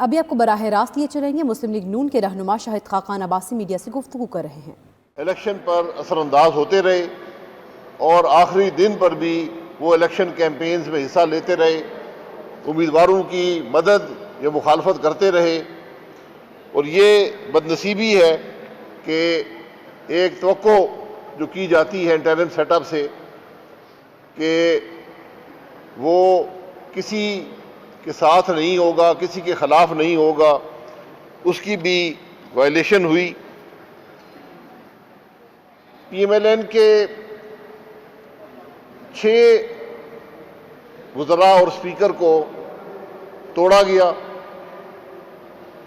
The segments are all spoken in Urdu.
ابھی آپ کو براہ راست یہ چلیں گے مسلم لیگ نون کے رہنما شاہد خاقان عباسی میڈیا سے گفتگو کر رہے ہیں۔ الیکشن پر اثر انداز ہوتے رہے اور آخری دن پر بھی وہ الیکشن کیمپینز میں حصہ لیتے رہے، امیدواروں کی مدد یا مخالفت کرتے رہے، اور یہ بدنصیبی ہے کہ ایک توقع جو کی جاتی ہے انٹرم سیٹ اپ سے کہ وہ کسی کے ساتھ نہیں ہوگا، کسی کے خلاف نہیں ہوگا، اس کی بھی وائلیشن ہوئی۔ پی ایم ایل این کے 6 وزراء اور اسپیکر کو توڑا گیا،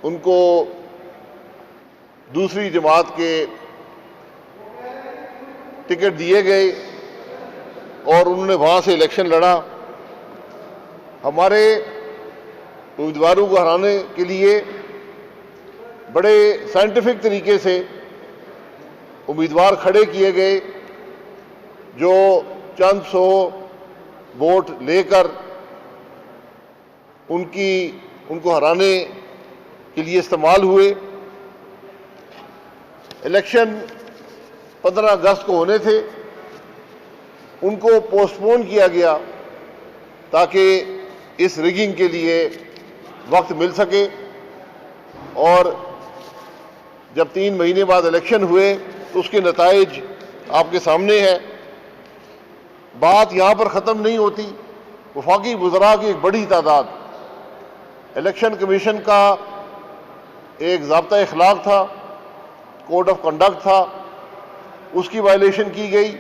ان کو دوسری جماعت کے ٹکٹ دیے گئے اور انہوں نے وہاں سے الیکشن لڑا۔ ہمارے امیدواروں کو ہرانے کے لیے بڑے سائنٹیفک طریقے سے امیدوار کھڑے کیے گئے جو چند سو ووٹ لے کر ان کو ہرانے کے لیے استعمال ہوئے۔ الیکشن 15 اگست کو ہونے تھے، ان کو پوسٹ پون کیا گیا تاکہ اس ریگنگ کے لیے وقت مل سکے، اور جب 3 مہینے بعد الیکشن ہوئے تو اس کے نتائج آپ کے سامنے ہیں۔ بات یہاں پر ختم نہیں ہوتی۔ وفاقی وزراء کی ایک بڑی تعداد، الیکشن کمیشن کا ایک ضابطہ اخلاق تھا، کوڈ آف کنڈکٹ تھا، اس کی وائلیشن کی گئی۔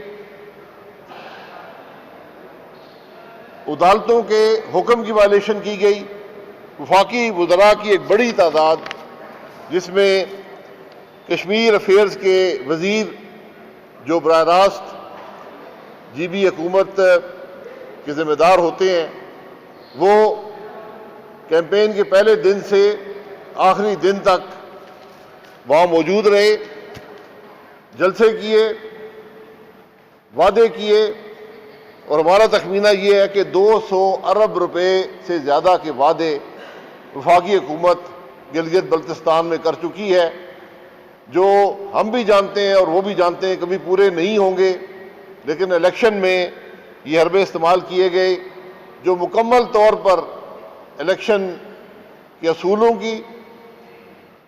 عدالتوں کے حکم کی وائلیشن کی گئی۔ وفاقی وزراء کی ایک بڑی تعداد، جس میں کشمیر افیئرز کے وزیر جو براہ راست جی بی حکومت کے ذمہ دار ہوتے ہیں، وہ کیمپین کے پہلے دن سے آخری دن تک وہاں موجود رہے، جلسے کیے، وعدے کیے، اور ہمارا تخمینہ یہ ہے کہ 200 ارب روپے سے زیادہ کے وعدے وفاقی حکومت گلگت بلتستان میں کر چکی ہے، جو ہم بھی جانتے ہیں اور وہ بھی جانتے ہیں کبھی پورے نہیں ہوں گے، لیکن الیکشن میں یہ حربے استعمال کیے گئے جو مکمل طور پر الیکشن کے اصولوں کی،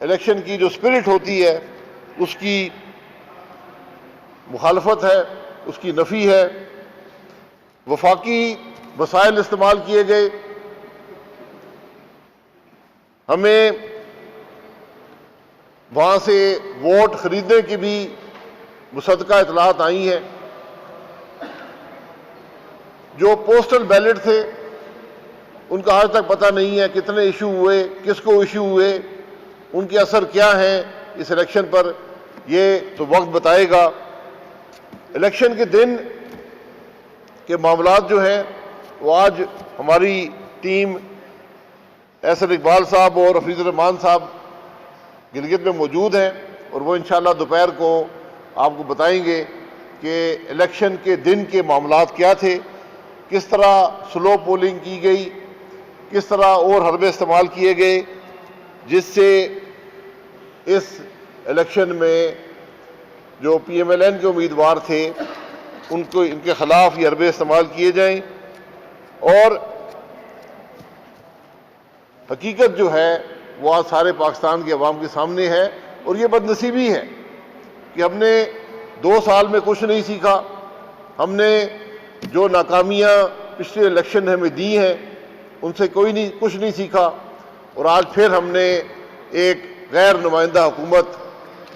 الیکشن کی جو اسپرٹ ہوتی ہے اس کی مخالفت ہے، اس کی نفی ہے۔ وفاقی وسائل استعمال کیے گئے۔ ہمیں وہاں سے ووٹ خریدنے کی بھی مصدقہ اطلاعات آئی ہیں۔ جو پوسٹل بیلٹ تھے ان کا آج تک پتہ نہیں ہے کتنے ایشو ہوئے، کس کو ایشو ہوئے، ان کے اثر کیا ہیں اس الیکشن پر، یہ تو وقت بتائے گا۔ الیکشن کے دن کے معاملات جو ہیں وہ آج ہماری ٹیم احسن اقبال صاحب اور حفیظ الرحمان صاحب گلگت میں موجود ہیں، اور وہ انشاءاللہ دوپہر کو آپ کو بتائیں گے کہ الیکشن کے دن کے معاملات کیا تھے، کس طرح سلو پولنگ کی گئی، کس طرح اور حربے استعمال کیے گئے جس سے اس الیکشن میں جو پی ایم ایل این کے امیدوار تھے ان کے خلاف یہ حربے استعمال کیے جائیں۔ اور حقیقت جو ہے وہ آج سارے پاکستان کے عوام کے سامنے ہے، اور یہ بدنصیبی ہے کہ ہم نے 2 سال میں کچھ نہیں سیکھا۔ ہم نے جو ناکامیاں پچھلے الیکشن ہمیں دی ہیں ان سے کچھ نہیں سیکھا، اور آج پھر ہم نے ایک غیر نمائندہ حکومت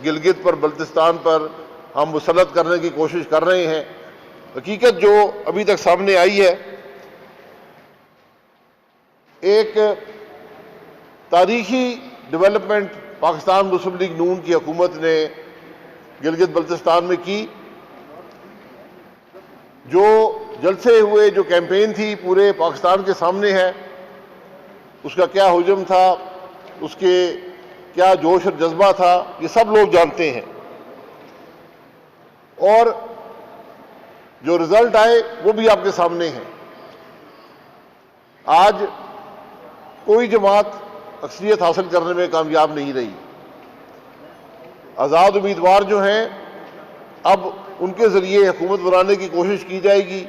گلگت پر، بلتستان پر ہم مسلط کرنے کی کوشش کر رہے ہیں۔ حقیقت جو ابھی تک سامنے آئی ہے، ایک تاریخی ڈیولپمنٹ پاکستان مسلم لیگ نون کی حکومت نے گلگت بلتستان میں کی۔ جو جلسے ہوئے، جو کیمپین تھی پورے پاکستان کے سامنے ہے، اس کا کیا حجم تھا، اس کے کیا جوش اور جذبہ تھا، یہ سب لوگ جانتے ہیں، اور جو رزلٹ آئے وہ بھی آپ کے سامنے ہیں۔ آج کوئی جماعت اکثریت حاصل کرنے میں کامیاب نہیں رہی۔ آزاد امیدوار جو ہیں اب ان کے ذریعے حکومت بنانے کی کوشش کی جائے گی،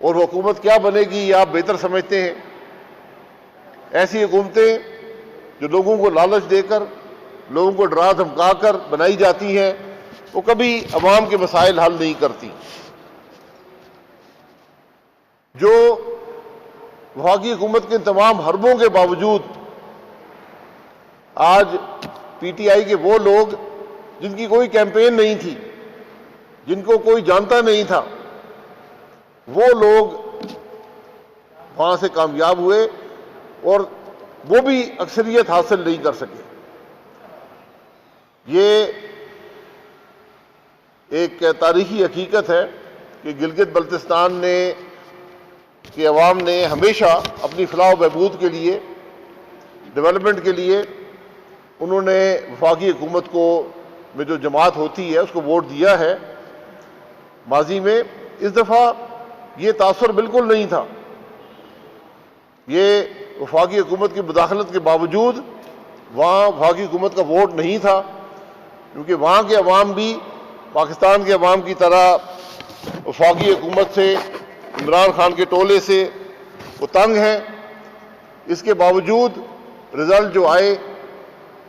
اور وہ حکومت کیا بنے گی یہ آپ بہتر سمجھتے ہیں۔ ایسی حکومتیں جو لوگوں کو لالچ دے کر، لوگوں کو ڈرا دھمکا کر بنائی جاتی ہیں، وہ کبھی عوام کے مسائل حل نہیں کرتی۔ جو وفاقی حکومت کے تمام حربوں کے باوجود آج پی ٹی آئی کے وہ لوگ جن کی کوئی کیمپین نہیں تھی، جن کو کوئی جانتا نہیں تھا، وہ لوگ وہاں سے کامیاب ہوئے اور وہ بھی اکثریت حاصل نہیں کر سکے۔ یہ ایک تاریخی حقیقت ہے کہ گلگت بلتستان کے عوام نے ہمیشہ اپنی فلاح و بہبود کے لیے، ڈیولپمنٹ کے لیے انہوں نے وفاقی حکومت کو میں جو جماعت ہوتی ہے اس کو ووٹ دیا ہے ماضی میں۔ اس دفعہ یہ تاثر بالکل نہیں تھا۔ یہ وفاقی حکومت کی مداخلت کے باوجود وہاں وفاقی حکومت کا ووٹ نہیں تھا، کیونکہ وہاں کے عوام بھی پاکستان کے عوام کی طرح وفاقی حکومت سے، عمران خان کے ٹولے سے وہ تنگ ہیں۔ اس کے باوجود رزلٹ جو آئے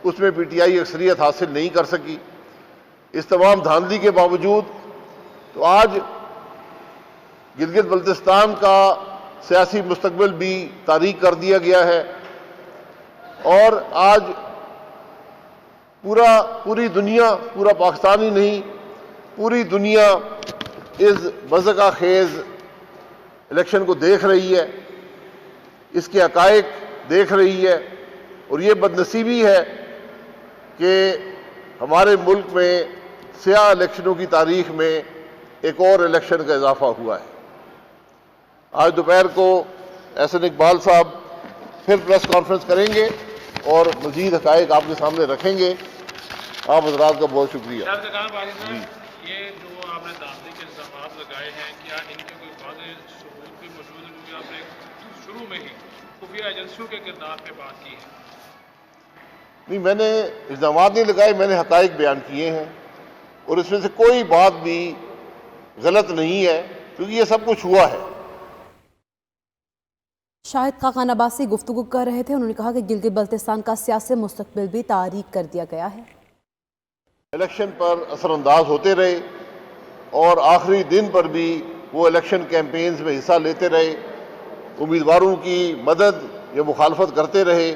اس میں پی ٹی آئی اکثریت حاصل نہیں کر سکی۔ اس تمام دھاندلی کے باوجود تو آج گلگت بلتستان کا سیاسی مستقبل بھی تاریک کر دیا گیا ہے، اور آج پوری دنیا، پورا پاکستان ہی نہیں، پوری دنیا اس مضحکہ خیز الیکشن کو دیکھ رہی ہے، اس کے حقائق دیکھ رہی ہے، اور یہ بدنصیبی ہے کہ ہمارے ملک میں سیاہ الیکشنوں کی تاریخ میں ایک اور الیکشن کا اضافہ ہوا ہے۔ آج دوپہر کو احسن اقبال صاحب پھر پریس کانفرنس کریں گے اور مزید حقائق آپ کے سامنے رکھیں گے۔ آپ حضرات کا بہت شکریہ۔ یہ جو آپ نے دھاندلی کے الزامات لگائے ہیں، کیا ان کے کوئی واضح ثبوت بھی موجود ہے؟ کیونکہ آپ نے شروع میں ہی خفیہ ایجنسیوں کے کردار پہ بات کی ہے۔ نہیں، میں نے الزامات نہیں لگائے، میں نے حقائق بیان کیے ہیں، اور اس میں سے کوئی بات بھی غلط نہیں ہے، کیونکہ یہ سب کچھ ہوا ہے۔ شاہد خاقان عباسی گفتگو کر رہے تھے، انہوں نے کہا کہ گلگت بلتستان کا سیاسی مستقبل بھی تاریک کر دیا گیا ہے۔ الیکشن پر اثر انداز ہوتے رہے اور آخری دن پر بھی وہ الیکشن کیمپینز میں حصہ لیتے رہے، امیدواروں کی مدد یا مخالفت کرتے رہے۔